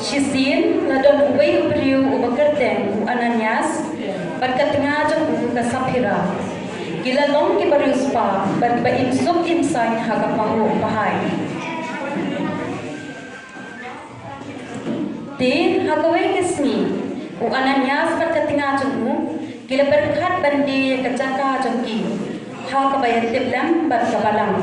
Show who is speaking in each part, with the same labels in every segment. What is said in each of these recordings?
Speaker 1: Shisin ladon uway ubriu ubakerteng Ananias berkatengah jong kasapira gilalong kibarius pa berkiba insuk insan hagapahu pahai din hagaway kisni Ananias berkatengah jong gila berkat bandi kacaka jongki hagabayat tiblam berkabalang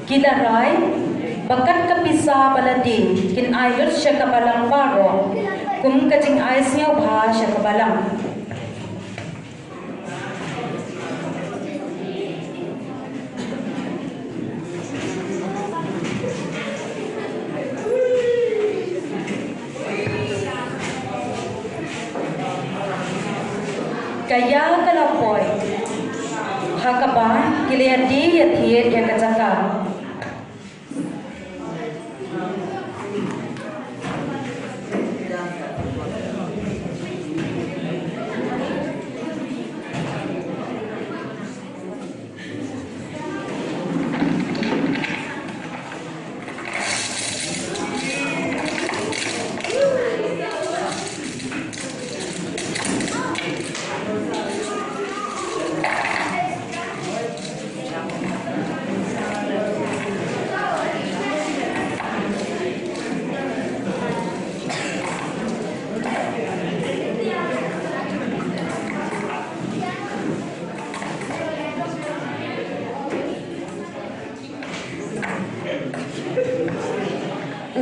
Speaker 1: kita rai bakat kapisa baladin kin ayut siya kabalang baro kum kacing ais niya bah siya kabalang kaya kalapoy hakaba kiliyadi yathir ya kacaka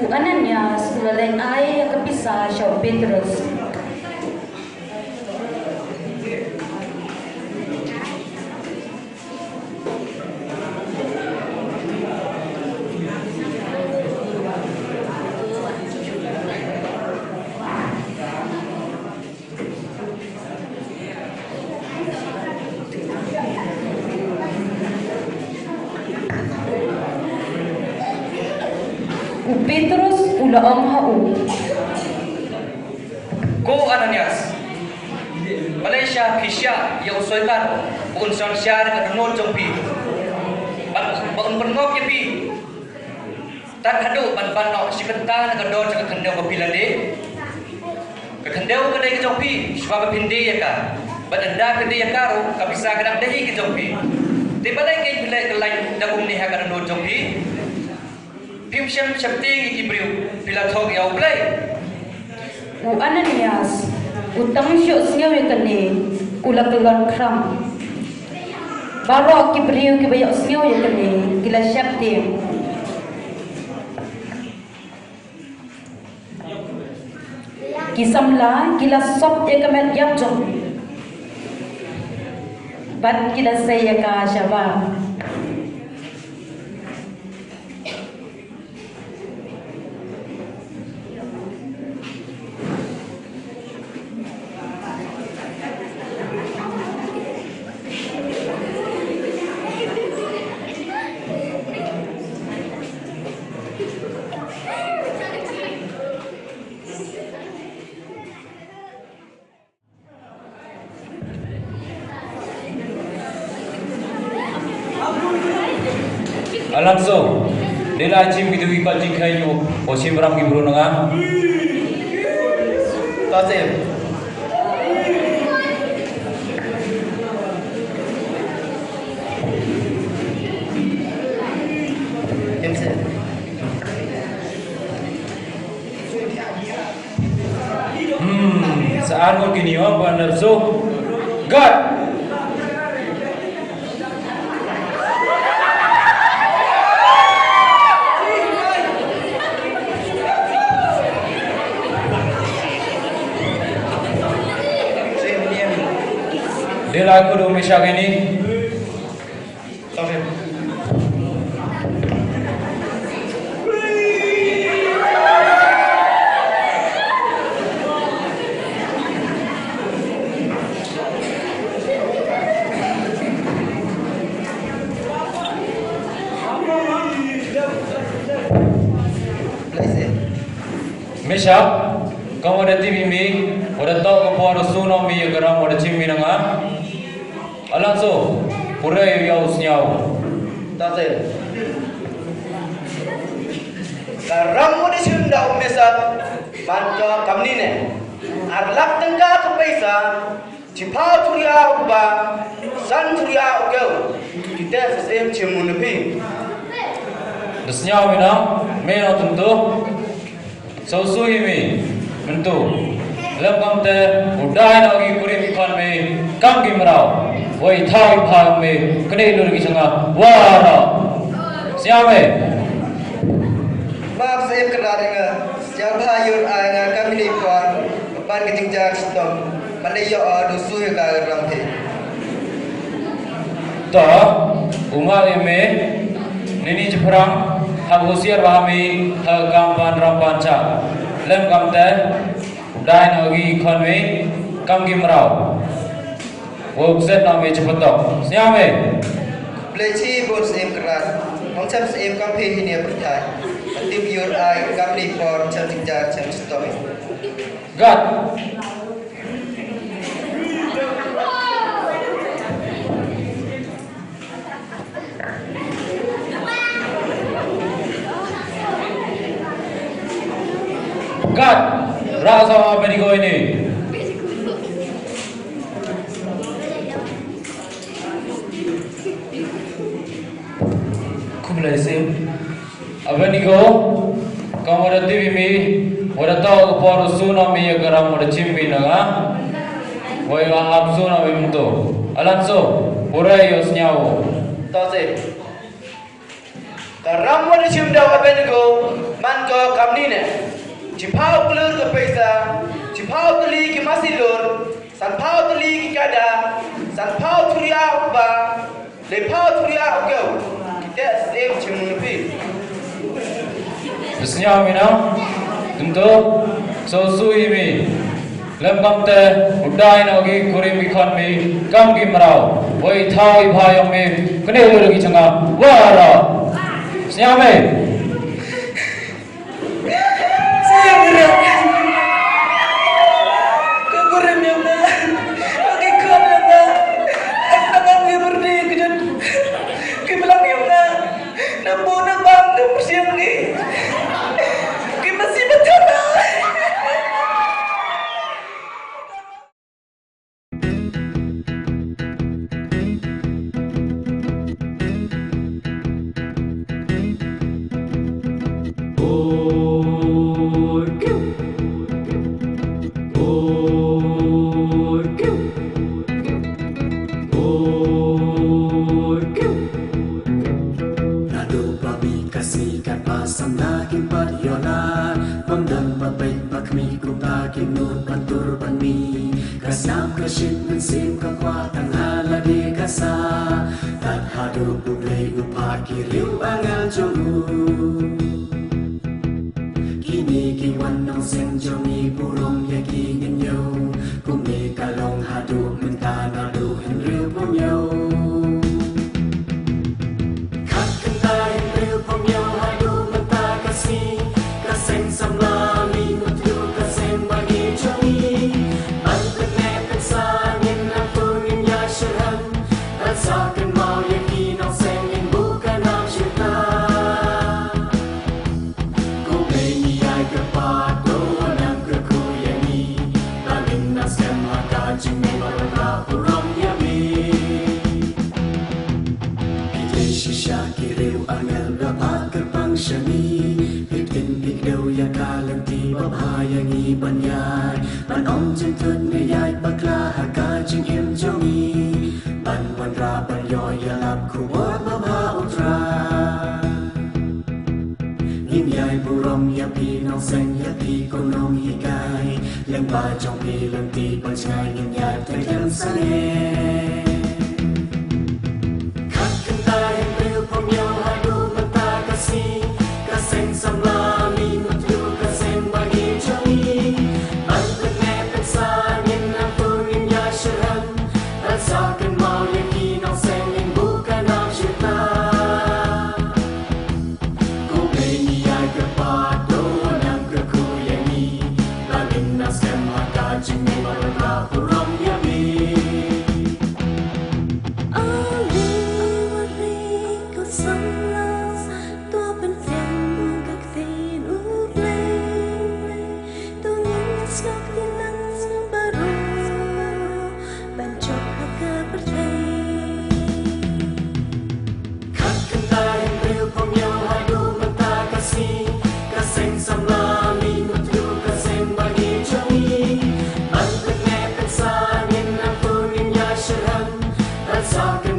Speaker 1: Ananias ulalay ay kapisa siya Petrus Petrus ulaang hau.
Speaker 2: Ko Ananias. Malaysia Kisha yang usulkan unsur syariat non jompi. Ban pernok yepi. Tak hadu ban banok sikenta nak do cak kendau kapilade. Ke kendau kedai ke jompi sebab pinde ya ka. Ban anda kedai ya karu kapisa kadang dehi ke jompi. Tiba lagi bila kelai dakum ni hakan non jompi. Pimsyam syamting ikibriu bila thog yau play
Speaker 1: Ananias utang syok siyaw yakane ulakalan kram baro kibriu kibayok siyaw yakane gila syapting kisamla gila sop yakamet yapjong bat gila saya ka syabah
Speaker 3: Alonso, nila chim gitu ikal jikayu, osim ram gibru nanga.
Speaker 2: Tazim
Speaker 3: Saat kau kini apa nafsu? God. Dela kudu misyak ini.
Speaker 2: Sorry.
Speaker 3: Misyak, kamu ada TV mi, ada tahu kau ada suno mi yang geram ada cimi nanga. Alonso, purai ya usnyau.
Speaker 4: Tase. Karam mo di sunda umesat manca kamni ne. Arlak tengka ke paisa, cipau turia uba, san turia ukeu. Kita sesem cimun lebih.
Speaker 3: Desnyau mina, meno tentu. Sausui mi, tentu. Lam kamte, udai nagi kurim ikan mi, kam gimrau. Woi thai phang mi, kene lur ki sanga. Wara. Siame.
Speaker 4: Maaf saya kedaringa. Siapa hayur anga kami ni pon. Pan kecing jak stop. Pandai yo adu suhi ka ram the.
Speaker 3: Ta, umal eme, nini jepram. Hab usiar bahami ha kampan rampanca lem kamte dai nagi khonme kam gimrau wo set nami cepatok siame
Speaker 4: Pleci bos em kerat. Mong cham em kam phe ni perthai. Tip yur ai kam ni pon cham kecing jak cham stop.
Speaker 3: gat gat rasa apa ni kau ini kumulai sim apa ni kau kamu ada TV mi ada tahu kau suno mi yang geram ada cimbi naga woi wahab suno mi itu Alonso purai yosnyau
Speaker 4: Tase. Karam mo di sunda apa ni ko manca kamni ne. Cipau pelur ke paisa, cipau teli ke masilur, sanpau teli ke kada, sanpau turia uba, lepau turia ugau. Kita save cimun lebih.
Speaker 3: Desnyau mina tentu sausui mi lem kamte udai nagi kurim ikan mi kam gimrau woi thai bhayong mi kene lur ki sanga wara siame
Speaker 5: Kasam kasyip mensim kekuatan ala di kasa tak hadu bublai upaki riu angal jongu kini kiwan nong seng jongi burung ya kingin yo kumi kalong hadu mentana du hen riu pom yo kat kentai riu pom yo hadu menta kasih kaseng samlami mutu kaseng bagi jongi Rasakan mau yakin ang sengin bukan ang syurga Kung may niyay kapado Walang kakuyangi Talin na siyang makajing may marapurang yami Ijay sisya kiriw ang eldapat kapang syami Pitin bigdaw yakalang di babhayang ibanyay Panom jentun ngayay bakla hakajing imjongi Ban raban yo yalap kuwat mama utra Hinyay burong yapi nong seng yapi konong hikay Lembah Jompi Lenti Percaya Nyat Terjang Saleh Kat kentai yang beriu Pemyo hadu mata kasih Kaseng samlami Mutu kaseng bagi jami Bantet nepet sangin Nampurin ya syurhan Rasakan mau yakin Ang sengin bukan ang syurta Ku beni ay kapado Nang kekuyangi Lagin naskem haka Jingin marga purong yami Kat kentai yang beriu Pemyo hadu mata kasih Kaseng samlami Mutu kaseng bagi jami Bantet nepet sangin Nampurin ya syurhan Rasakan